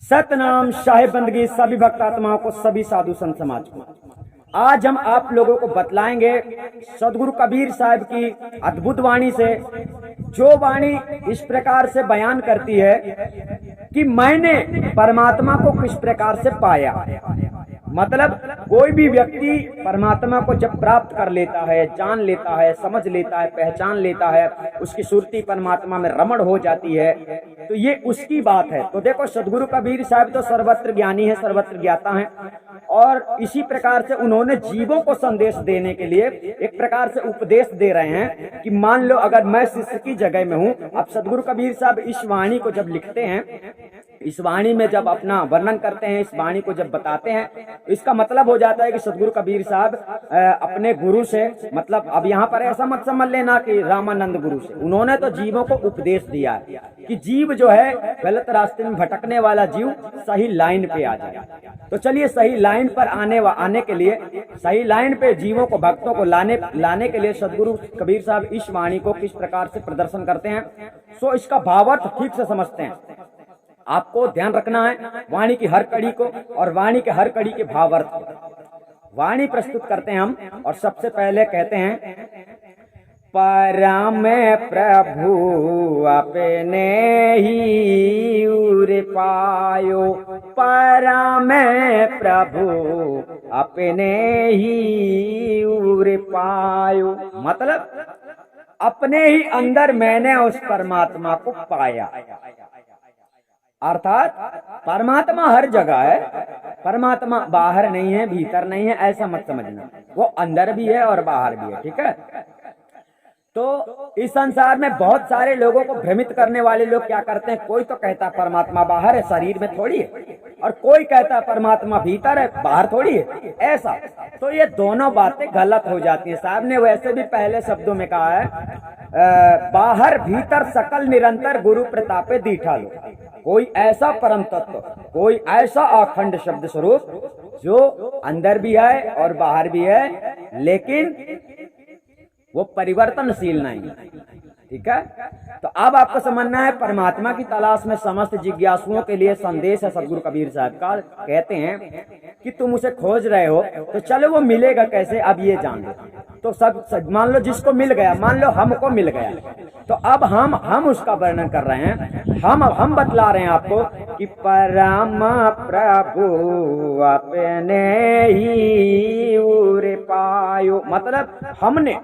सतनाम साहिब बंदगी सभी भक्त आत्माओं को, सभी साधु संत समाज को। आज हम आप लोगों को बतलाएंगे सदगुरु कबीर साहब की अद्भुत वाणी से, जो वाणी इस प्रकार से बयान करती है कि मैंने परमात्मा को किस प्रकार से पाया। मतलब कोई भी व्यक्ति परमात्मा को जब प्राप्त कर लेता है, जान लेता है, समझ लेता है, पहचान लेता है, उसकी सुरती परमात्मा में रमण हो जाती है, तो ये उसकी बात है। तो देखो सदगुरु कबीर साहब तो सर्वत्र ज्ञानी है, सर्वत्र ज्ञाता है, और इसी प्रकार से उन्होंने जीवों को संदेश देने के लिए एक प्रकार से उपदेश दे रहे हैं कि मान लो अगर मैं शिष्य की जगह में हूँ। अब सदगुरु कबीर साहब इस वाणी को जब लिखते हैं, इस वाणी में जब अपना वर्णन करते हैं, इस वाणी को जब बताते हैं, इसका मतलब हो जाता है कि सदगुरु कबीर साहब अपने गुरु से, मतलब अब यहाँ पर ऐसा मत समझ लेना कि रामानंद गुरु से, उन्होंने तो जीवों को उपदेश दिया है कि जीव जो है गलत रास्ते में भटकने वाला जीव सही लाइन पे आ जाए। तो चलिए सही लाइन पर आने के लिए, सही लाइन पे जीवों को, भक्तों को लाने के लिए सदगुरु कबीर साहब इस वाणी को किस प्रकार से प्रदर्शन करते हैं, सो इसका भावार्थ ठीक से समझते हैं। आपको ध्यान रखना है वाणी की हर कड़ी को और वाणी के हर कड़ी के भावार्थ को। वाणी प्रस्तुत करते हैं हम, और सबसे पहले कहते हैं, परम प्रभु अपने ही उर पायो, परम प्रभु अपने ही उर पायो। मतलब अपने ही अंदर मैंने उस परमात्मा को पाया। अर्थात परमात्मा हर जगह है, परमात्मा बाहर नहीं है, भीतर नहीं है, ऐसा मत समझना। वो अंदर भी है और बाहर भी है, ठीक है। तो इस संसार में बहुत सारे लोगों को भ्रमित करने वाले लोग क्या करते हैं, कोई तो कहता है परमात्मा बाहर है, शरीर में थोड़ी है, और कोई कहता है परमात्मा भीतर है, बाहर थोड़ी है, ऐसा। तो ये दोनों बातें गलत हो जाती है। साहब ने वैसे भी पहले शब्दों में कहा है, बाहर भीतर सकल निरंतर गुरु प्रतापे दीठा लो। कोई ऐसा परम तत्व, कोई ऐसा अखंड शब्द स्वरूप जो अंदर भी है और बाहर भी है, लेकिन वो परिवर्तनशील नहीं, ठीक है। तो अब आपको समझना है, परमात्मा की तलाश में समस्त जिज्ञासुओं के लिए संदेश है सदगुरु कबीर साहब का। कहते हैं कि तुम उसे खोज रहे हो, तो चलो वो मिलेगा कैसे, अब ये जान लो। तो सब मान लो जिसको मिल गया, मान लो हमको मिल गया, तो अब हम उसका वर्णन कर रहे हैं, हम बतला रहे हैं आपको कि परम प्रभु अपने ही उर पायो। मतलब हमने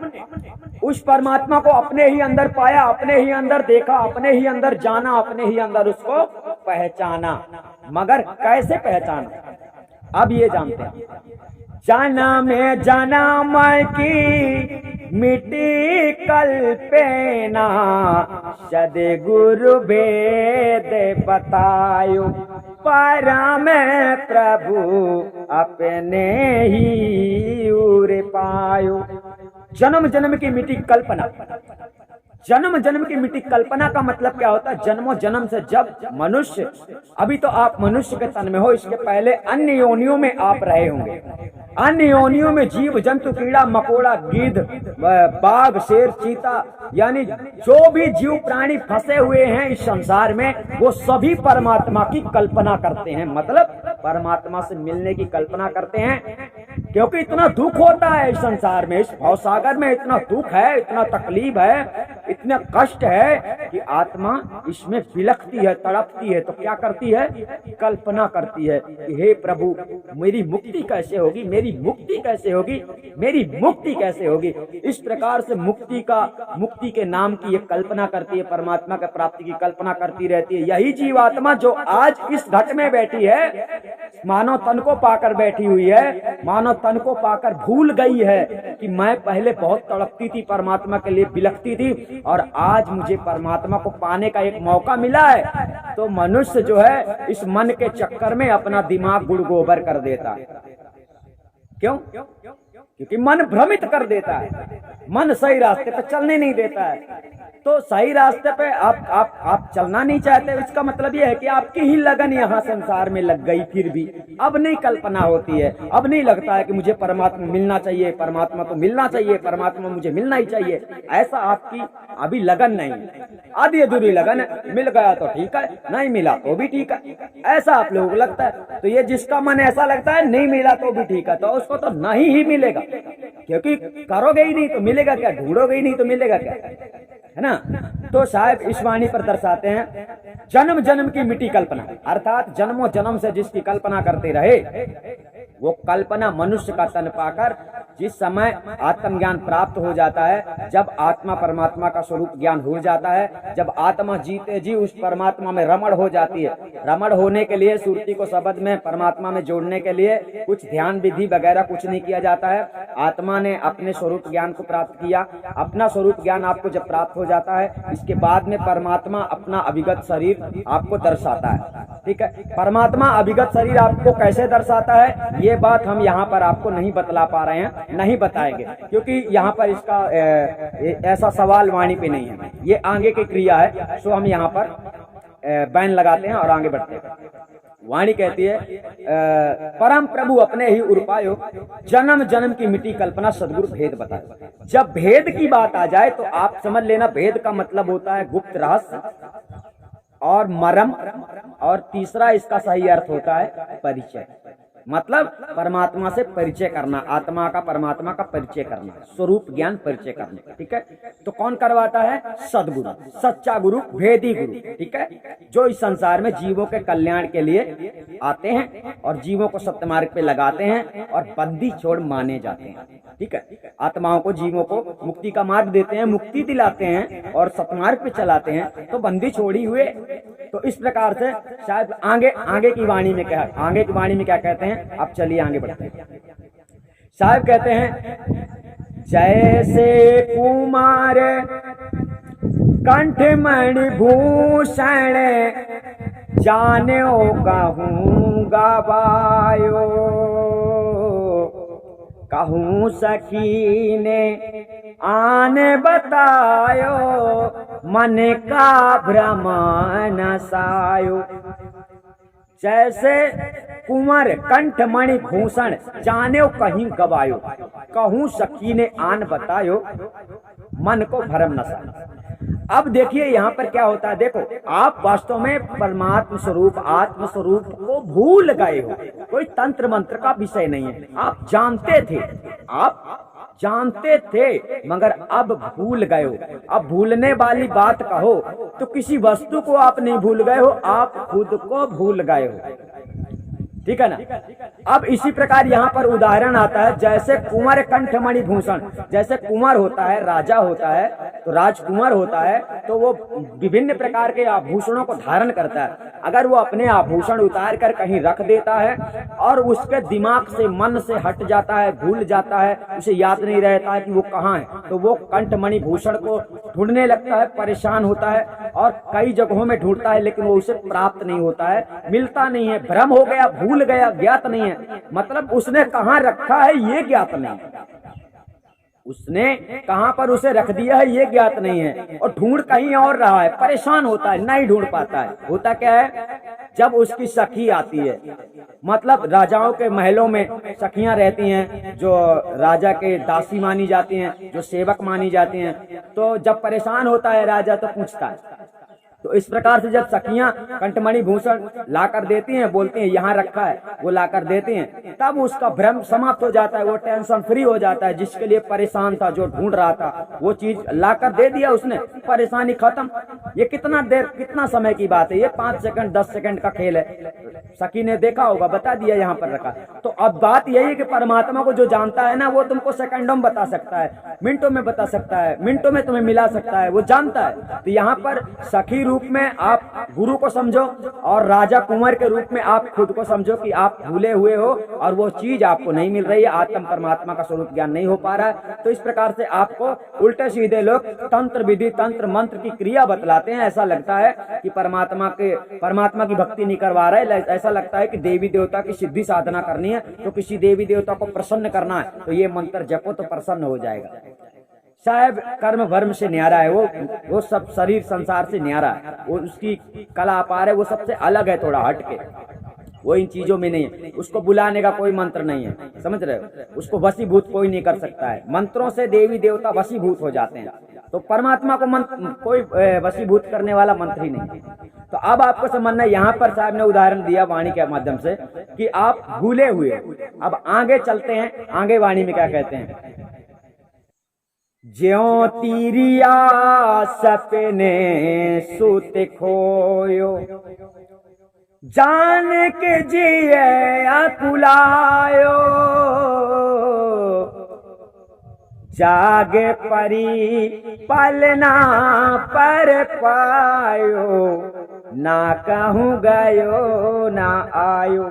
उस परमात्मा को अपने ही अंदर पाया, अपने ही अंदर देखा, अपने ही अंदर जाना, अपने ही अंदर उसको पहचाना। मगर कैसे पहचाना, अब ये जानते हैं। जन्म जन्म की मिट्टी कल्पेना, सद्गुरु भेद बतायो, परम प्रभु अपने ही उर पायो। जन्म जन्म की मिट्टी कल्पना, जन्म जन्म की मिट्टी कल्पना का मतलब क्या होता है, जन्मों जन्म से जब मनुष्य, अभी तो आप मनुष्य के तन में हो, इसके पहले अन्य योनियों में आप रहे होंगे। अन्य योनियों में जीव जंतु, कीड़ा मकोड़ा, गिद्ध, बाघ, शेर, चीता, यानी जो भी जीव प्राणी फंसे हुए हैं इस संसार में, वो सभी परमात्मा की कल्पना करते हैं। मतलब परमात्मा से मिलने की कल्पना करते हैं, क्योंकि इतना दुख होता है इस संसार में, इस भवसागर में इतना दुख है, इतना तकलीफ है, इतना कष्ट है कि आत्मा इसमें बिलखती है, तड़पती है। तो क्या करती है, कल्पना करती है कि हे प्रभु मेरी मुक्ति कैसे होगी, मेरी मुक्ति कैसे होगी, मेरी मुक्ति कैसे होगी। इस प्रकार से मुक्ति के नाम की ये कल्पना करती है, परमात्मा के प्राप्ति की कल्पना करती रहती है। यही जीवात्मा जो आज इस घट में बैठी है, मानव तन को पाकर बैठी हुई है, मानव तन को पाकर भूल गई है कि मैं पहले बहुत तड़पती थी, परमात्मा के लिए बिलखती थी, और आज मुझे परमात्मा को पाने का एक मौका मिला है। तो मनुष्य जो है इस मन के चक्कर में अपना दिमाग गुड़ गोबर कर देता है। क्यों? क्योंकि मन भ्रमित कर देता है, मन सही रास्ते पे चलने नहीं देता है। तो सही रास्ते पे आप चलना नहीं चाहते, इसका मतलब ये है कि आपकी ही लगन यहाँ संसार में लग गई, फिर भी अब नहीं कल्पना होती है, अब नहीं लगता है कि मुझे परमात्मा मिलना चाहिए, परमात्मा तो मिलना चाहिए, परमात्मा मुझे मिलना ही चाहिए। ऐसा आपकी अभी लगन नहीं, आधी अधूरी लगन है, मिल गया तो ठीक है, नहीं मिला तो भी ठीक है, ऐसा आप लोगों को लगता है। तो ये जिसका मन ऐसा लगता है नहीं मिला तो भी ठीक है, तो उसको तो नहीं ही मिलेगा, क्योंकि करोगे ही नहीं तो मिलेगा क्या, ढूंढोगे ही नहीं तो मिलेगा क्या, है ना। तो साहब इस वाणी पर दर्शाते हैं जन्म जन्म की मिटी कल्पना, अर्थात जन्मों जन्म से जिसकी कल्पना करते रहे वो कल्पना मनुष्य का तन पाकर जिस समय आत्मज्ञान प्राप्त हो जाता है, जब आत्मा परमात्मा का स्वरूप ज्ञान हो जाता है, जब आत्मा जीते जी उस परमात्मा में रमण हो जाती है। रमण होने के लिए सुरती को शब्द में परमात्मा में जोड़ने के लिए कुछ ध्यान विधि वगैरह कुछ नहीं किया जाता है। आत्मा ने अपने स्वरूप ज्ञान को प्राप्त किया, अपना स्वरूप ज्ञान आपको जब प्राप्त हो जाता है, इसके बाद में परमात्मा अपना अभिगत शरीर आपको दर्शाता है। ठीक है, परमात्मा अभिगत शरीर आपको कैसे दर्शाता है ये बात हम यहाँ पर आपको नहीं बतला पा रहे हैं, नहीं बताएंगे, क्योंकि यहाँ पर इसका ऐसा सवाल वाणी पे नहीं है, ये आगे की क्रिया है। सो हम यहाँ पर बैन लगाते हैं और आगे बढ़ते हैं। वाणी कहती है परम प्रभु अपने ही उर्पायो जन्म जन्म की मिट्टी कल्पना सदगुरु भेद बताए। जब भेद की बात आ जाए तो आप समझ लेना भेद का मतलब होता है गुप्त रहस्य और मरम, और तीसरा इसका सही अर्थ होता है परिचय, मतलब परमात्मा से परिचय करना, आत्मा का परमात्मा का परिचय करना, स्वरूप ज्ञान परिचय करना। ठीक है, तो कौन करवाता है? सदगुरु, सच्चा गुरु, भेदी गुरु। ठीक है, जो इस संसार में जीवों के कल्याण के लिए आते हैं और जीवों को सत्य मार्ग पे लगाते हैं और बंदी छोड़ माने जाते हैं। ठीक है, आत्माओं को, जीवों को मुक्ति का मार्ग देते हैं, मुक्ति दिलाते हैं और सतमार्ग पे चलाते हैं, तो बंदी छोड़ी हुए। तो इस प्रकार से शायद आगे की वाणी में क्या, आगे की वाणी में क्या कहते हैं, आप चलिए आगे बढ़ते हैं। साहब कहते हैं जैसे कुमार कंठमणि भूषण जान्यो कहूँ गवायो, कहूँ सखी ने आन बतायो मन का भ्रम नसायो। जैसे कुंवर कंठमणि भूषण जाने कहीं गवायो, कहूँ सखी ने आन बतायो मन को भरम नसायो। अब देखिए यहाँ पर क्या होता है, देखो आप वास्तव में परमात्म स्वरूप आत्म स्वरूप को भूल गए हो, कोई तंत्र मंत्र का विषय नहीं है, आप जानते थे, आप जानते थे मगर अब भूल गए हो। अब भूलने वाली बात कहो तो किसी वस्तु को आप नहीं भूल गए हो, आप खुद को भूल गए हो। ठीक है ना। अब इसी प्रकार यहाँ पर उदाहरण आता है, जैसे कुंवर कंठमणि भूषण, जैसे कुंवर होता है, राजा होता है, तो राजकुंवर होता है, तो वो विभिन्न प्रकार के आभूषणों को धारण करता है। अगर वो अपने आभूषण उतार कर कहीं रख देता है और उसके दिमाग से, मन से हट जाता है, भूल जाता है, उसे याद नहीं रहता है कि वो कहाँ है, तो वो कंठमणि भूषण को ढूंढने लगता है, परेशान होता है और कई जगहों में ढूंढता है, लेकिन वो उसे प्राप्त नहीं होता है, मिलता नहीं है, भ्रम हो गया, भूल गया, ज्ञात नहीं है, मतलब उसने कहाँ रखा है ये ज्ञात नहीं है, उसने कहां पर उसे रख दिया है ये ज्ञात नहीं है, और ढूंढ कहीं और रहा है, परेशान होता है, नहीं ढूंढ पाता है। होता क्या है, जब उसकी सखी आती है, मतलब राजाओं के महलों में सखियां रहती हैं जो राजा के दासी मानी जाती हैं, जो सेवक मानी जाती हैं, तो जब परेशान होता है राजा तो पूछता है। तो इस प्रकार से जब सखियां कंठमणि भूषण ला कर देती हैं, बोलती हैं यहाँ रखा है, वो ला कर देती हैं, तब उसका भ्रम समाप्त हो जाता है, वो टेंशन फ्री हो जाता है। जिसके लिए परेशान था, जो ढूंढ रहा था, वो चीज ला कर दे दिया उसने, परेशानी खत्म। ये कितना देर, कितना समय की बात है, ये 5 सेकंड 10 सेकंड का खेल है। सखी ने देखा होगा, बता दिया यहाँ पर रखा। तो अब बात यही है कि परमात्मा को जो जानता है ना, वो तुमको सेकंडों में बता सकता है, मिनटों में बता सकता है, मिनटों में तुम्हें मिला सकता है, वो जानता है। तो यहाँ पर सखी रूप में आप गुरु को समझो और राजा कुंवर के रूप में आप खुद को समझो कि आप भूले हुए हो और वो चीज आपको नहीं मिल रही है, आत्म परमात्मा का स्वरूप ज्ञान नहीं हो पा रहा है। तो इस प्रकार से आपको उल्टे सीधे लोग तंत्र विधि, तंत्र मंत्र की क्रिया बतलाते भटकाते हैं। ऐसा लगता है कि परमात्मा की भक्ति नहीं करवा रहे, ऐसा लगता है कि देवी देवता की सिद्धि साधना करनी है, तो किसी देवी देवता को प्रसन्न करना है तो ये मंत्र जपो तो प्रसन्न हो जाएगा। साहब कर्म वर्म से न्यारा है वो सब शरीर संसार से न्यारा है, वो उसकी कला अपार है, वो सबसे अलग है, थोड़ा हट के, वो इन चीजों में नहीं है। उसको बुलाने का कोई मंत्र नहीं है, समझ रहे हो? उसको वशीभूत कोई नहीं कर सकता है। मंत्रों से देवी देवता वशीभूत हो जाते हैं, तो परमात्मा को कोई वशीभूत करने वाला मंत्र ही नहीं है। तो अब आपको समझना, यहाँ पर साहब ने उदाहरण दिया वाणी के माध्यम से कि आप भूले हुए। अब आगे चलते हैं, आगे वाणी में क्या कहते हैं। ज्यों तिरिया सपने सुत खोयो, जान के जिए अकुलायो, जागे परी पलना पर पायो, ना कहूँ गयो ना आयो।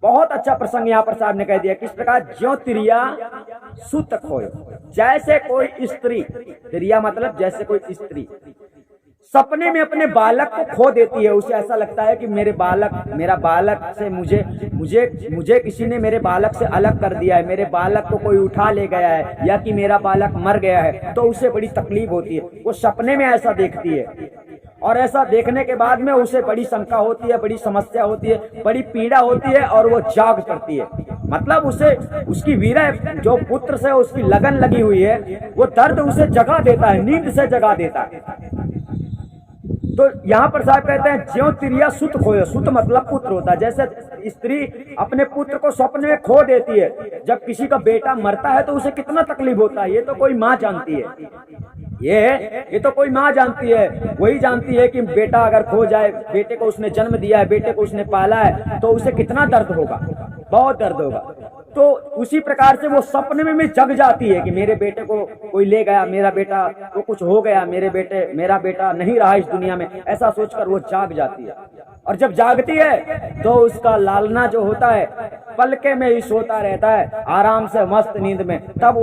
बहुत अच्छा प्रसंग यहाँ पर साहब ने कह दिया। किस प्रकार? ज्यों तिरिया सुत खोयो, जैसे कोई स्त्री, तिरिया मतलब जैसे कोई स्त्री सपने में अपने बालक को खो देती है। उसे ऐसा लगता है कि मेरा बालक से मुझे किसी ने मेरे बालक से अलग कर दिया है, मेरे बालक को कोई उठा ले गया है, या कि मेरा बालक मर गया है, तो उसे बड़ी तकलीफ होती है। वो सपने में ऐसा देखती है, और ऐसा देखने के बाद में उसे बड़ी शंका होती है, बड़ी समस्या होती है, बड़ी पीड़ा होती है, और वो जाग पड़ती है। मतलब उसे उसकी वीरा जो पुत्र से उसकी लगन लगी हुई है, वो दर्द उसे जगा देता है, नींद से जगा देता है। तो यहाँ पर साहब कहते हैं ज्यों तिरिया सुत खोयो, सुत मतलब पुत्र होता है। जैसे स्त्री अपने पुत्र को स्वप्न में खो देती है, जब किसी का बेटा मरता है तो उसे कितना तकलीफ होता है, ये तो कोई माँ जानती है, ये तो कोई माँ जानती है। वही जानती है कि बेटा अगर खो जाए, बेटे को उसने जन्म दिया है, बेटे को उसने पाला है, तो उसे कितना दर्द होगा, बहुत दर्द होगा। तो उसी प्रकार से वो सपने में जग जाती है कि मेरे बेटे को कोई ले गया, मेरा बेटा को कुछ हो गया, मेरा बेटा नहीं रहा इस दुनिया में, ऐसा सोचकर वो जाग जाती है। और जब जागती है तो उसका लालना जो होता है पलके में ही सोता रहता है आराम से मस्त नींद में, तब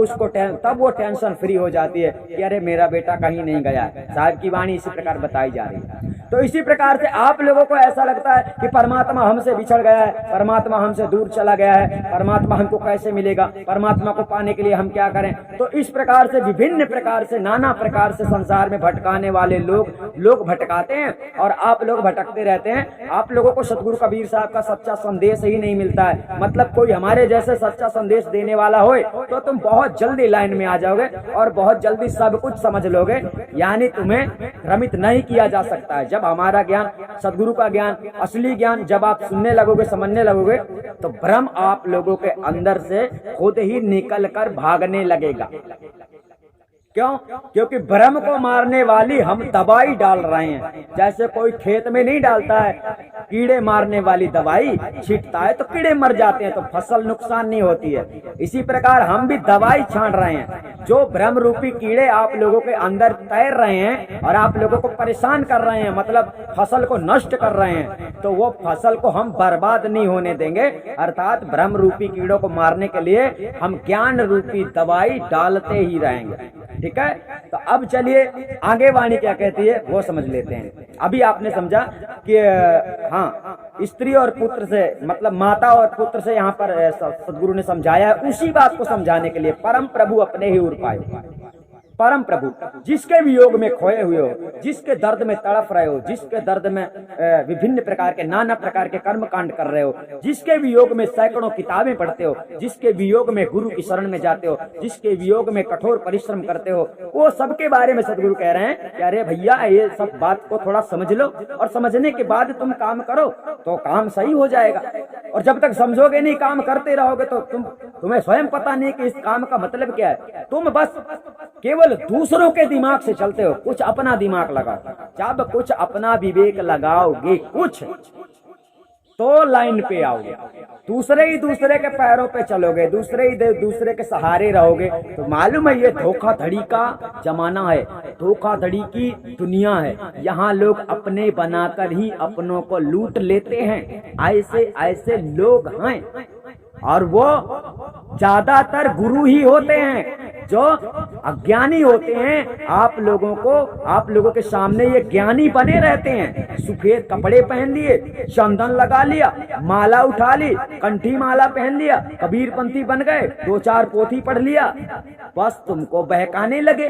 वो टेंशन फ्री हो जाती है कि अरे मेरा बेटा कहीं नहीं गया। साहब की वाणी इसी प्रकार बताई जा रही है। तो इसी प्रकार से आप लोगों को ऐसा लगता है कि परमात्मा हमसे बिछड़ गया है, परमात्मा हमसे दूर चला गया है, परमात्मा हमको कैसे मिलेगा, परमात्मा को पाने के लिए हम क्या करें। तो इस प्रकार से विभिन्न प्रकार से नाना प्रकार से संसार में भटकाने वाले लोग भटकाते हैं, और आप लोग भटकते रहते हैं। आप लोगों को सतगुरु कबीर साहब का सच्चा संदेश ही नहीं मिलता है। मतलब कोई हमारे जैसे सच्चा संदेश देने वाला होए तो तुम बहुत जल्दी लाइन में आ जाओगे और बहुत जल्दी सब कुछ समझ लोगे, यानी तुम्हें भ्रमित नहीं किया जा सकता है। जब हमारा ज्ञान, सदगुरु का ज्ञान, असली ज्ञान जब आप सुनने लगोगे, समझने लगोगे, तो भ्रम आप लोगों के अंदर से खुद ही निकल कर भागने लगेगा। क्यों? क्योंकि भ्रम को मारने वाली हम दवाई डाल रहे हैं। जैसे कोई खेत में नहीं डालता है कीड़े मारने वाली दवाई, छींटता है तो कीड़े मर जाते हैं, तो फसल नुकसान नहीं होती है। इसी प्रकार हम भी दवाई छांट रहे हैं। जो भ्रम रूपी कीड़े आप लोगों के अंदर तैर रहे हैं और आप लोगों को परेशान कर रहे हैं, मतलब फसल को नष्ट कर रहे हैं, तो वो फसल को हम बर्बाद नहीं होने देंगे। अर्थात भ्रम रूपी कीड़ों को मारने के लिए हम ज्ञान रूपी दवाई डालते ही रहेंगे। ठीक है? तो अब चलिए आगे वाणी क्या कहती है वो समझ लेते हैं। अभी आपने समझा कि हाँ, स्त्री और पुत्र से, मतलब माता और पुत्र से यहाँ पर सदगुरु ने समझाया है। उसी बात को समझाने के लिए परम प्रभु अपने ही उर पाए, परम प्रभु जिसके वियोग में खोए हुए हो, जिसके दर्द में तड़प रहे हो, जिसके दर्द में विभिन्न प्रकार के नाना प्रकार के कर्म कांड कर रहे हो, जिसके वियोग में सैकड़ों किताबें पढ़ते हो, जिसके वियोग में गुरु की शरण में जाते हो, जिसके वियोग में कठोर परिश्रम करते हो, वो सबके बारे में सदगुरु कह रहे हैं कि अरे भैया ये सब बात को थोड़ा समझ लो, और समझने के बाद तुम काम करो तो काम सही हो जाएगा। और जब तक समझोगे नहीं, काम करते रहोगे, तो तुम्हें स्वयं पता नहीं कि इस काम का मतलब क्या है। तुम बस केवल दूसरों के दिमाग से चलते हो, कुछ अपना दिमाग लगाओ। जब कुछ अपना विवेक लगाओगे कुछ, तो लाइन पे आओगे। दूसरे ही दूसरे के पैरों पे चलोगे, दूसरे ही दूसरे के सहारे रहोगे, तो मालूम है ये धोखाधड़ी का जमाना है, धोखाधड़ी की दुनिया है। यहाँ लोग अपने बनाकर ही अपनों को लूट लेते हैं। ऐसे ऐसे लोग हैं, और वो ज्यादातर गुरु ही होते हैं जो अज्ञानी होते हैं, आप लोगों के सामने ये ज्ञानी बने रहते हैं। सफेद कपड़े पहन लिए, चंदन लगा लिया, माला उठा ली, कंठी माला पहन लिया, कबीरपंथी बन गए, 2-4 पोथी पढ़ लिया, बस तुमको बहकाने लगे।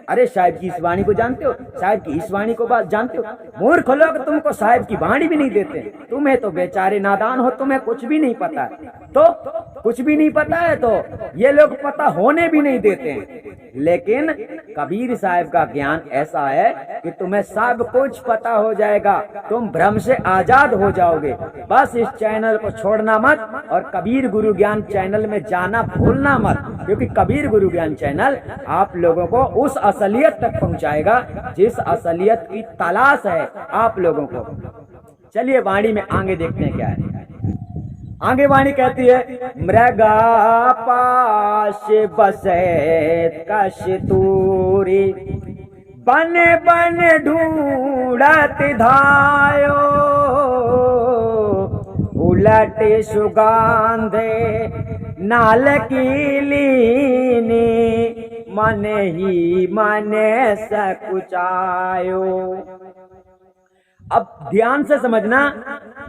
अरे साहिब की इस वाणी को जानते हो? साहिब की इस वाणी को बात जानते हो? मूर्ख लोग तुमको साहिब की वाणी भी नहीं देते। तुम्हें तो बेचारे नादान हो, तुम्हें कुछ भी नहीं पता है। तो कुछ भी नहीं पता है तो ये लोग पता होने भी नहीं देते हैं। लेकिन कबीर साहिब का ज्ञान ऐसा है कि तुम्हें सब कुछ पता हो जाएगा, तुम भ्रम से आजाद हो जाओगे। बस इस चैनल को छोड़ना मत और कबीर गुरु ज्ञान चैनल में जाना भूलना मत, क्योंकि कबीर गुरु ज्ञान चैनल आप लोगों को उस असलियत तक पहुंचाएगा जिस असलियत की तलाश है आप लोगों को। चलिए वाणी में आगे देखते हैं क्या है। आगे वाणी कहती है, मृगा पाश बसे कशतूरी, बन बन ढूंढत धायो, उलट सुगंधे नाल की लीनी, मन ही मन सकुचायो। अब ध्यान से समझना,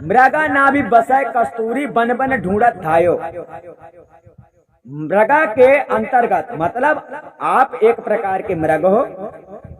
मृगा नाभि बसै कस्तूरी, बन बन ढूंढत धायो। मृगा के अंतर्गत मतलब आप एक प्रकार के मृग हो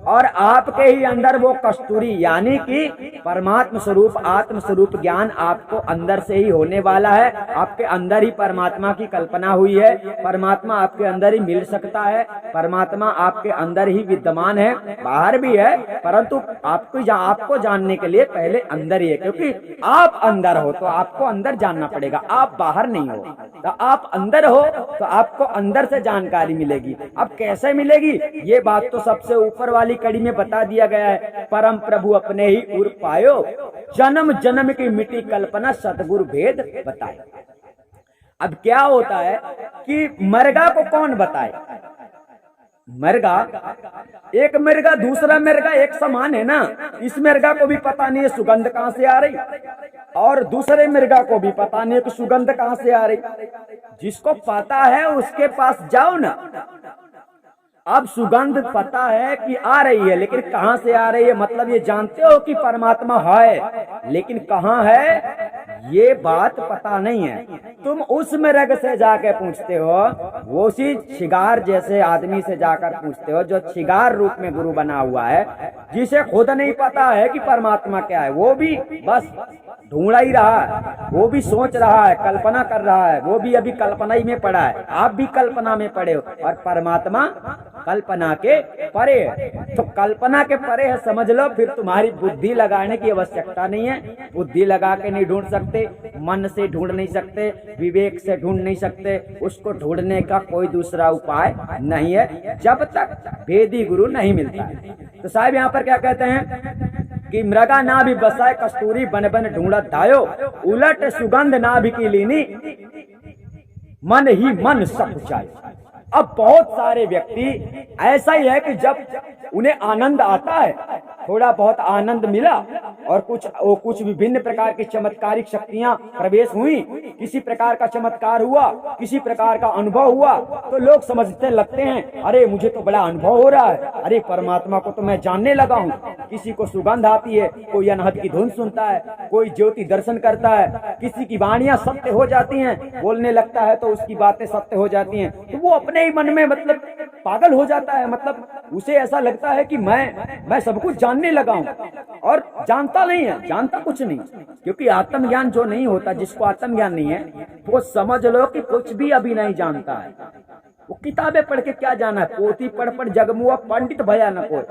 और आपके ही अंदर वो कस्तूरी यानी कि परमात्म स्वरूप आत्म स्वरूप ज्ञान आपको अंदर से ही होने वाला है। आपके अंदर ही परमात्मा की कल्पना हुई है, परमात्मा आपके अंदर ही मिल सकता है, परमात्मा आपके अंदर ही विद्यमान है, बाहर भी है, परंतु आपको जानने के लिए पहले अंदर ही है, क्योंकि आप अंदर हो तो आपको अंदर जानना पड़ेगा, आप बाहर नहीं हो। तो आप अंदर हो तो आपको अंदर से जानकारी मिलेगी। अब कैसे मिलेगी ये बात तो सबसे ऊपर वाली कड़ी में बता दिया गया है, परम प्रभु अपने ही उर पायो, जन्म जन्म की मिट्टी कल्पना सतगुरु भेद बताए। अब क्या होता है कि मृगा को कौन बताए? मृगा एक मृगा दूसरा मृगा एक समान है ना। इस मृगा को भी पता नहीं है सुगंध कहां से आ रही और दूसरे मृगा को भी पता नहीं है कि सुगंध कहां से आ रही। जिसको पता है उसके पास जाओ ना। अब सुगंध पता है कि आ रही है, लेकिन कहां से आ रही है मतलब ये जानते हो कि परमात्मा है, लेकिन कहां है ये बात पता नहीं है। तुम उस मृग से जाकर पूछते हो, वो उसी छिगार जैसे आदमी से जाकर पूछते हो जो छिगार रूप में गुरु बना हुआ है, जिसे खुद नहीं पता है कि परमात्मा क्या है। वो भी बस ढूंढ ही रहा है, वो भी सोच रहा है, कल्पना कर रहा है, वो भी अभी कल्पना ही में पड़ा है, आप भी कल्पना में पड़े हो और परमात्मा कल्पना के परे है। तो कल्पना के परे है समझ लो, फिर तुम्हारी बुद्धि लगाने की आवश्यकता नहीं है। बुद्धि लगा के नहीं ढूंढ सकते, मन से ढूंढ नहीं सकते, विवेक से ढूंढ नहीं सकते, उसको ढूंढने का कोई दूसरा उपाय नहीं है जब तक भेदी गुरु नहीं मिलता है। तो साहब यहाँ पर क्या कहते हैं कि मृगा नाभि बसाए कस्तूरी, बन बन ढूंढत धायो, उलट सुगंध नाभि की लीनी, मन ही मन सकुचाए। अब बहुत सारे व्यक्ति ऐसा ही है कि जब उन्हें आनंद आता है, थोड़ा बहुत आनंद मिला और कुछ विभिन्न प्रकार की चमत्कारिक शक्तियां प्रवेश हुई, किसी प्रकार का चमत्कार हुआ, किसी प्रकार का अनुभव हुआ, तो लोग समझते लगते हैं अरे मुझे तो बड़ा अनुभव हो रहा है, अरे परमात्मा को तो मैं जानने लगा हूँ। किसी को सुगंध आती है, कोई अनहद की धुन सुनता है, कोई ज्योति दर्शन करता है, किसी की वाणियां सत्य हो जाती हैं, बोलने लगता है तो उसकी बातें सत्य हो जाती हैं, तो वो अपने ही मन में मतलब पागल हो जाता है। मतलब उसे ऐसा लगता है कि मैं सब कुछ जानने लगा हूँ और जानता नहीं है, जानता कुछ नहीं। क्योंकि आत्मज्ञान जो नहीं होता, जिसको आत्मज्ञान नहीं है, वो समझ लो कि कुछ भी अभी नहीं जानता है। वो किताबें पढ़ के क्या जाना है, पोथी पढ़ जगमुआ पंडित भया न कोई,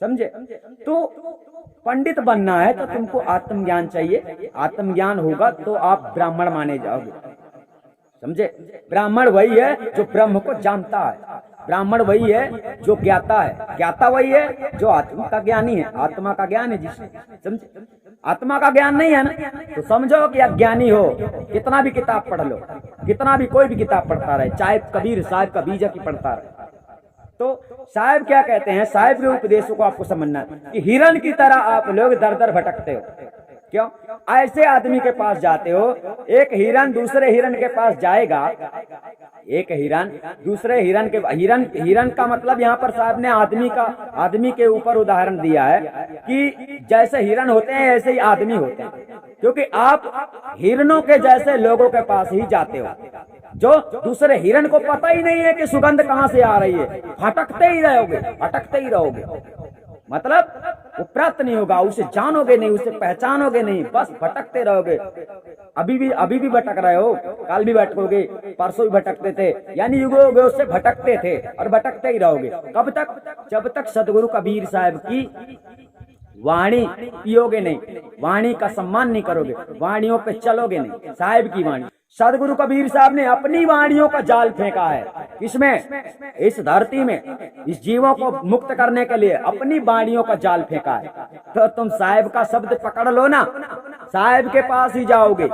समझे। तो पंडित बनना है तो तुमको आत्मज्ञान चाहिए, आत्मज्ञान होगा तो आप ब्राह्मण माने जाओगे, समझे। ब्राह्मण वही है जो ब्रह्म को जानता है, ब्राह्मण वही है जो ज्ञाता है, ज्ञाता वही है जो आत्मा का ज्ञानी है, आत्मा का ज्ञान है जिसने, समझे। आत्मा का ज्ञान नहीं है ना तो समझो कि अज्ञानी हो। कितना भी किताब पढ़ लो, कितना भी कोई भी किताब पढ़ता रहे, चाहे कबीर साहिब का बीजा की पढ़ता रहे। तो साहिब क्या कहते हैं, साहिब के उपदेशों को आपको समझना है कि हिरण की तरह आप लोग दर दर भटकते हो। क्यों? ऐसे आदमी के पास जाते हो, एक हिरण दूसरे हिरण के पास जाएगा, एक हिरन दूसरे हिरन के हिरन का मतलब यहाँ पर साहब ने आदमी के ऊपर उदाहरण दिया है कि जैसे हिरन होते हैं ऐसे ही आदमी होते हैं, क्योंकि आप हिरनों के जैसे लोगों के पास ही जाते हो जो दूसरे हिरन को पता ही नहीं है कि सुगंध कहाँ से आ रही है, भटकते ही रहोगे, मतलब वो प्राप्त नहीं होगा, उसे जानोगे नहीं, उसे पहचानोगे नहीं, बस भटकते रहोगे। अभी भी भटक रहे हो, कल भी भटकोगे, परसों भी भटकते थे, यानी युगों युगों से भटकते थे और भटकते ही रहोगे। कब तक? जब तक सदगुरु कबीर साहब की वाणी पियोगे नहीं, वाणी का सम्मान नहीं करोगे, वाणियों पे चलोगे नहीं, साहिब की वाणी। सदगुरु कबीर साहब ने अपनी वाणियों का जाल फेंका है, इसमें इस धरती में इस जीवों को मुक्त करने के लिए अपनी वाणियों का जाल फेंका है। तो तुम साहिब का शब्द पकड़ लो ना, साहिब के पास ही जाओगे,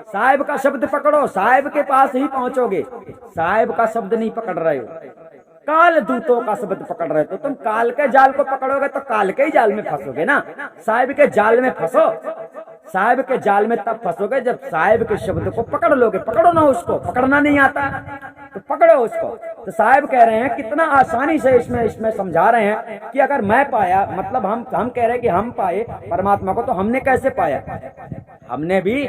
साहिब का शब्द पकड़ो, साहिब के पास ही पहुंचोगे। साहिब का शब्द नहीं पकड़ रहे हो, काल दूतों का शब्द पकड़ रहे, तो तुम काल के जाल को पकड़ोगे तो काल के ही जाल में फंसोगे ना। साहिब के जाल में फंसो, साहिब के जाल में तब फंसोगे जब साहिब के शब्द को पकड़ लोगे। पकड़ो ना उसको, पकड़ना नहीं आता तो पकड़ो उसको। तो साहिब कह रहे हैं, कितना आसानी से इसमें समझा रहे हैं कि अगर मैं पाया, मतलब हम कह रहे हैं कि हम पाए परमात्मा को, तो हमने कैसे पाया? हमने भी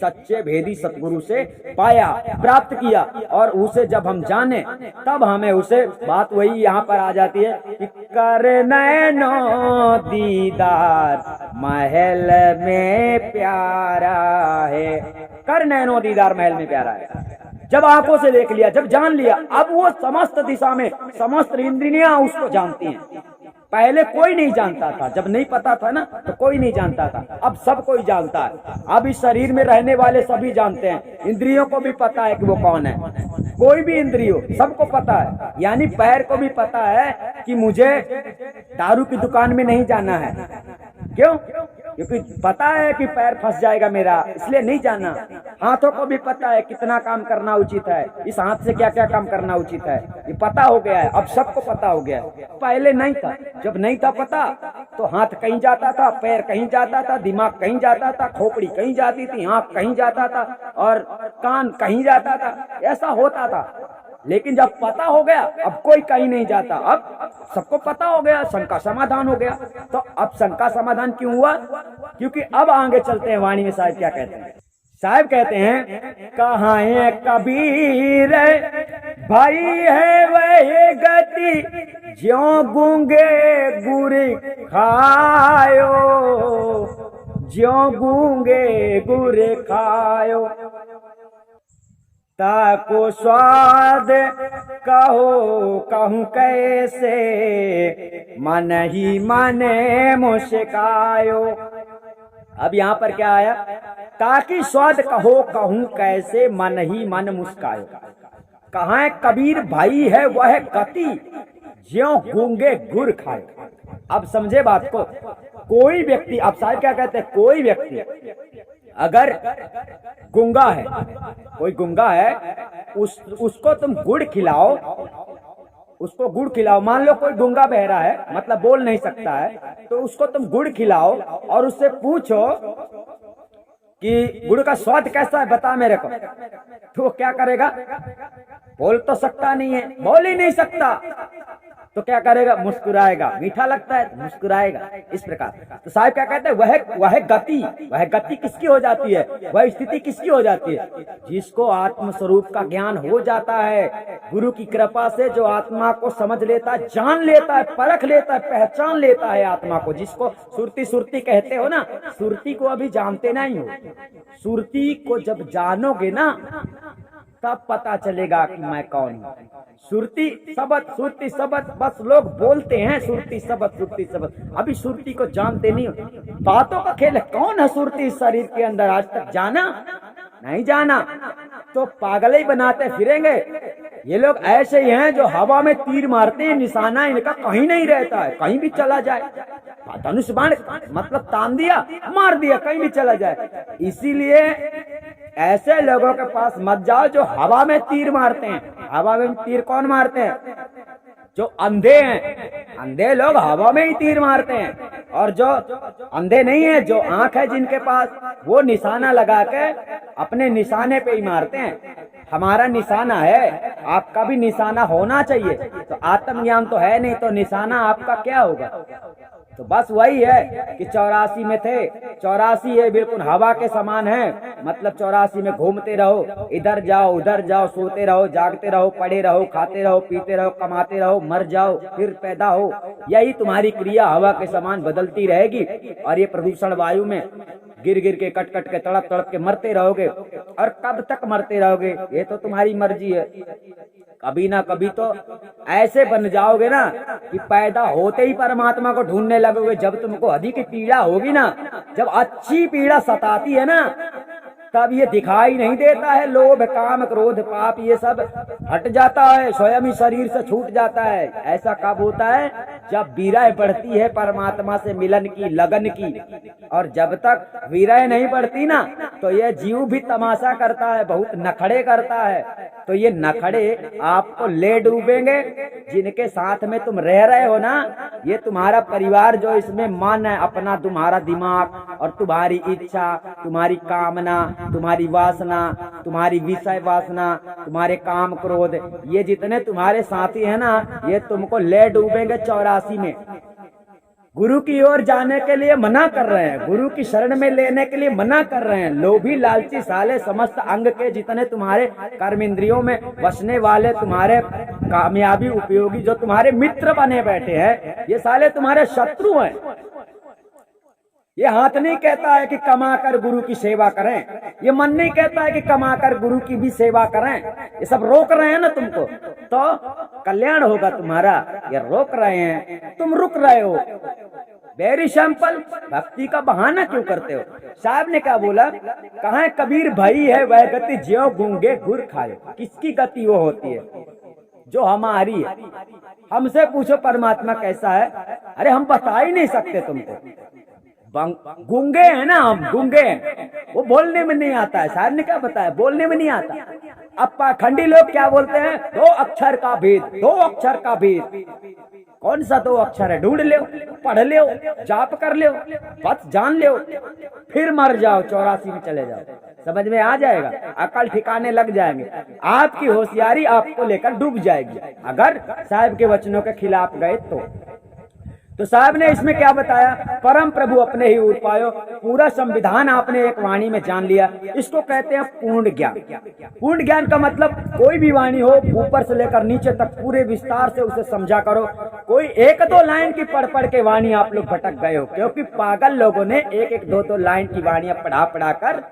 सच्चे भेदी सतगुरु से पाया, प्राप्त किया, और उसे जब हम जाने तब हमें उसे, बात वही यहाँ पर आ जाती है कि कर नैनो दीदार महल में प्यारा है, कर नैनो दीदार महल में प्यारा है। जब आंखों से देख लिया, जब जान लिया, अब वो समस्त दिशा में समस्त इंद्रियां उसको जानती हैं। पहले कोई नहीं जानता था, जब नहीं पता था ना तो कोई नहीं जानता था, अब सब कोई जानता है। अब इस शरीर में रहने वाले सभी जानते हैं, इंद्रियों को भी पता है कि वो कौन है, कोई भी इंद्रियों सबको पता है। यानी पैर को भी पता है कि मुझे दारू की दुकान में नहीं जाना है, क्यों? क्योंकि पता है कि पैर फंस जाएगा मेरा, इसलिए नहीं जाना। हाथों को भी पता है कितना काम करना उचित है, इस हाथ से क्या क्या काम करना उचित है, ये पता हो गया है, अब सबको पता हो गया है। पहले नहीं था, जब नहीं था पता तो हाथ कहीं जाता था, पैर कहीं जाता था, दिमाग कहीं जाता था, खोपड़ी कहीं जाती थी, आंख कहीं जाता था और कान कहीं जाता था, ऐसा होता था। लेकिन जब पता हो गया अब कोई कहीं नहीं जाता, अब सबको पता हो गया, शंका समाधान हो गया। तो अब शंका समाधान क्यों हुआ? क्योंकि अब आगे चलते हैं, वाणी में साहब क्या कहते हैं। साहब कहते हैं, कहाँ है कबीर भाई है वह गति, ज्यों गूंगे गुर खायो, ज्यों गूंगे गुर खायो, ताको स्वाद कहो कहूँ कैसे, मन ही मने मुस्कायो। अब यहाँ पर क्या आया? ताकि स्वाद कहो कहूँ कैसे, मन ही मन मुस्कायो। कहाँ है कबीर भाई है वह गति, ज्यों गूंगे गुर खायो। अब समझे बात को। कोई व्यक्ति, अब साहब क्या कहते हैं, कोई व्यक्ति अगर गूंगा है, कोई गूंगा है, उसको तुम गुड़ खिलाओ, उसको गुड़ खिलाओ। मान लो कोई गूंगा बहरा है, मतलब बोल नहीं सकता है, तो उसको तुम गुड़ खिलाओ और उससे पूछो कि गुड़ का स्वाद कैसा है, बता मेरे को, तो वो क्या करेगा? बोल तो सकता नहीं है, बोल ही नहीं सकता, तो क्या करेगा? मुस्कुराएगा। मीठा लगता है तो मुस्कुराएगा। इस प्रकार तो साहब क्या कहते हैं, वह गति किसकी हो जाती है, वह स्थिति किसकी हो जाती है? जिसको आत्म स्वरूप का ज्ञान हो जाता है, गुरु की कृपा से जो आत्मा को समझ लेता है, जान लेता है, परख लेता है, पहचान लेता है आत्मा को, जिसको सुरती कहते हो ना। सुरती को अभी जानते नहीं हो, सुरती को जब जानोगे ना तब पता चलेगा कि मैं कौन हूँ। सुरती सबद बस लोग बोलते हैं, सुरती सबद, अभी सुरती को जानते नहीं हो। बातों का खेल है, कौन है सुरती इस शरीर के अंदर, आज तक जाना नहीं जाना, तो पागल ही बनाते फिरेंगे। ये लोग ऐसे ही हैं जो हवा में तीर मारते हैं, निशाना इनका कहीं नहीं रहता है, कहीं भी चला जाए। धनुष बाण मतलब तान दिया, मार दिया, कहीं भी चला जाए। इसीलिए ऐसे लोगों के पास मत जाओ जो हवा में तीर मारते हैं। हवा में तीर कौन मारते हैं? जो अंधे हैं, अंधे लोग हवा में ही तीर मारते हैं। और जो अंधे नहीं है, जो आंख है जिनके पास, वो निशाना लगा के अपने निशाने पे ही मारते हैं। हमारा निशाना है, आपका भी निशाना होना चाहिए। तो आत्मज्ञान तो है नहीं तो निशाना आपका क्या होगा? तो बस वही है कि 84 में थे, 84 है बिल्कुल हवा के समान है, मतलब 84 में घूमते रहो, इधर जाओ उधर जाओ, सोते रहो जागते रहो, पढ़े रहो, खाते रहो, पीते रहो, कमाते रहो, मर जाओ फिर पैदा हो। यही तुम्हारी क्रिया हवा के समान बदलती रहेगी। और ये प्रदूषण वायु में गिर गिर के कट कट के तड़प तड़प के मरते रहोगे। और कब तक मरते रहोगे ये तो तुम्हारी मर्जी है। कभी ना कभी तो ऐसे बन जाओगे ना कि पैदा होते ही परमात्मा को ढूंढने लगोगे। जब तुमको अधिक पीड़ा होगी ना, जब अच्छी पीड़ा सताती है ना, तब ये दिखाई नहीं देता है। लोभ काम क्रोध पाप ये सब हट जाता है, स्वयं ही शरीर से छूट जाता है। ऐसा कब होता है? जब विरह बढ़ती है परमात्मा से मिलन की लगन की। और जब तक विरह नहीं बढ़ती ना, तो ये जीव भी तमाशा करता है, बहुत नखड़े करता है। तो ये नखड़े आपको ले डूबेंगे। जिनके साथ में तुम रह रहे हो ना, ये तुम्हारा परिवार जो इसमें मन है अपना, तुम्हारा दिमाग और तुम्हारी इच्छा, तुम्हारी कामना, तुम्हारी वासना, तुम्हारी विषय वासना, तुम्हारे काम क्रोध, ये जितने तुम्हारे साथी हैं ना, ये तुमको ले डूबेंगे 84 में। गुरु की ओर जाने के लिए मना कर रहे हैं, गुरु की शरण में लेने के लिए मना कर रहे हैं। लोभी लालची साले समस्त अंग के जितने तुम्हारे कर्म इंद्रियों में बसने वाले, तुम्हारे कामयाबी उपयोगी जो तुम्हारे मित्र बने बैठे हैं, ये साले तुम्हारे शत्रु हैं। ये हाथ नहीं कहता है कि कमा कर गुरु की सेवा करें, ये मन नहीं कहता है कि कमा कर गुरु की भी सेवा करें। ये सब रोक रहे हैं ना तुमको, तो कल्याण होगा तुम्हारा। ये रोक रहे हैं, तुम रुक रहे हो। Very simple. भक्ति का बहाना क्यों करते हो? साहब ने क्या बोला? कहाँ कबीर भाई है वह गति ज्यों गूंगे गुर खाए। किसकी गति वो होती है? जो हमारी है। हमसे पूछो परमात्मा कैसा है, अरे हम बता ही नहीं सकते तुमको। गूंगे हैं ना हम, गूंगे हैं, वो बोलने में नहीं आता है। साहब ने क्या बताया? बोलने में नहीं आता। अब पाखंडी लोग क्या बोलते हैं? 2 अक्षर का भेद, 2 अक्षर का भेद। कौन सा 2 अक्षर है? ढूंढ लो, पढ़ लो, जाप कर लो, बात जान लो, फिर मर जाओ, 84 में चले जाओ, समझ में आ जाएगा, अकल ठिकाने लग जाएंगे। आपकी होशियारी आपको लेकर डूब जाएगी अगर साहब के वचनों के खिलाफ गए तो साहब ने इसमें क्या बताया? परम प्रभु अपने ही उपायों, पूरा संविधान आपने एक वाणी में जान लिया। इसको कहते हैं पूर्ण ज्ञान। पूर्ण ज्ञान का मतलब कोई भी वाणी हो, ऊपर से लेकर नीचे तक पूरे विस्तार से उसे समझा करो। कोई 1-2 लाइन की पढ़ पढ़ के वाणी आप लोग भटक गए हो, क्योंकि पागल लोगों ने 1-1, 2-2 लाइन की वाणियां पढ़ा पढ़ा कर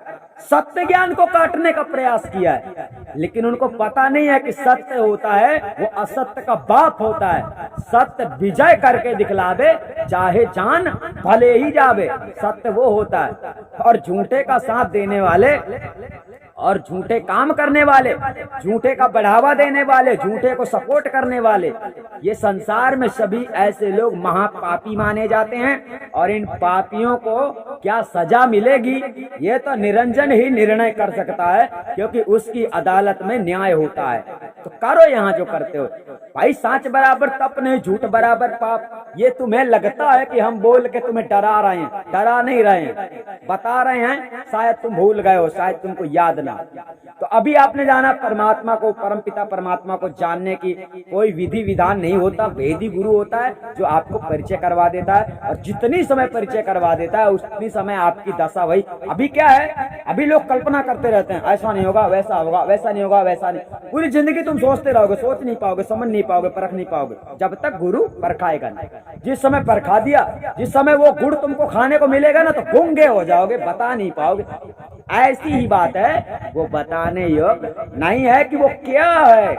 सत्य ज्ञान को काटने का प्रयास किया है। लेकिन उनको पता नहीं है कि सत्य होता है वो असत्य का बाप होता है। सत्य विजय करके दिखलावे, चाहे जान भले ही जावे। सत्य वो होता है। और झूठे का साथ देने वाले और झूठे काम करने वाले, झूठे का बढ़ावा देने वाले, झूठे को सपोर्ट करने वाले, ये संसार में सभी ऐसे लोग महापापी माने जाते हैं। और इन पापियों को क्या सजा मिलेगी ये तो निरंजन ही निर्णय कर सकता है, क्योंकि उसकी अदालत में न्याय होता है। तो करो यहाँ जो करते हो भाई, सच बराबर तप नहीं, झूठ बराबर पाप। ये तुम्हें लगता है कि हम बोल के तुम्हें डरा रहे हैं, डरा नहीं रहे हैं, बता रहे हैं। शायद तुम भूल गए हो, शायद तुमको याद ना। तो अभी आपने जाना परमात्मा को, परमपिता परमात्मा को जानने की कोई विधि विधान नहीं होता। वेदी गुरु होता है जो आपको परिचय करवा देता है, और जितनी समय परिचय करवा देता है उतनी समय आपकी दशा वही। अभी क्या है, अभी लोग कल्पना करते रहते हैं, ऐसा नहीं होगा, वैसा होगा, वैसा नहीं होगा, वैसा नहीं। पूरी जिंदगी तुम सोचते रहोगे, सोच नहीं पाओगे, समझ नहीं पाओगे, परख नहीं पाओगे, जब तक गुरु परखाएगा नहीं। जिस समय परखा दिया, जिस समय वो गुड़ तुमको खाने को मिलेगा ना, तो गूंगे हो जाओगे, बता नहीं पाओगे। ऐसी ही बात है, वो बताने योग्य नहीं है कि वो क्या है।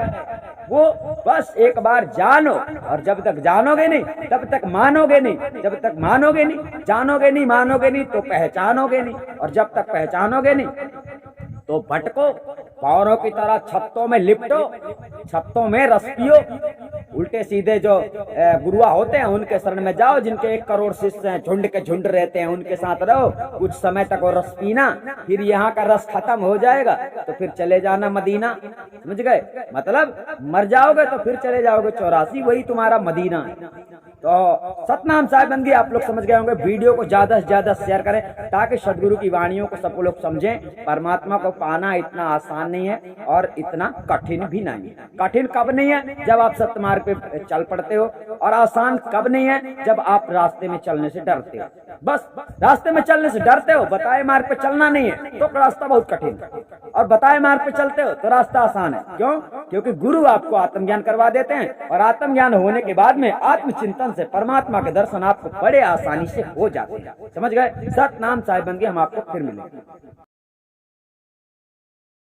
वो बस एक बार जानो, और जब तक जानोगे नहीं तब तक मानोगे नहीं, जब तक मानोगे नहीं, जानोगे नहीं, मानोगे नहीं तो पहचानोगे नहीं, और जब तक पहचानोगे नहीं तो भटको, पौरों की तरह छत्तों में लिपटो, छत्तों में रस पियो। उल्टे सीधे जो गुरुआ होते हैं उनके शरण में जाओ, जिनके 1 करोड़ शिष्य हैं, झुंड के झुंड रहते हैं, उनके साथ रहो कुछ समय तक, वो रस पीना, फिर यहाँ का रस खत्म हो जाएगा तो फिर चले जाना मदीना। समझ गए? मतलब मर जाओगे तो फिर चले जाओगे 84, वही तुम्हारा मदीना है। तो सतनाम साहिब बंदी आप लोग समझ गए होंगे। वीडियो को ज्यादा से ज्यादा शेयर करें ताकि सदगुरु की वाणियों को सब लोग समझें। परमात्मा को पाना इतना आसान नहीं है, और इतना कठिन भी नहीं है। कठिन कब नहीं है? जब आप सत्य मार्ग पे चल पड़ते हो। और आसान कब नहीं है? जब आप रास्ते में चलने से डरते हो। बस रास्ते में चलने से डरते हो, बताए मार्ग पे चलना नहीं है तो रास्ता बहुत कठिन है, और बताए मार्ग पे चलते हो तो रास्ता आसान है। क्यों? क्योंकि गुरु आपको आत्मज्ञान करवा देते हैं, और आत्मज्ञान होने के बाद में आत्मचिंतन से परमात्मा के दर्शन आपको बड़े आसानी से हो जाते हैं। समझ गए? सतनाम साहिब बंदगी हम आपको फिर मिलेंगे।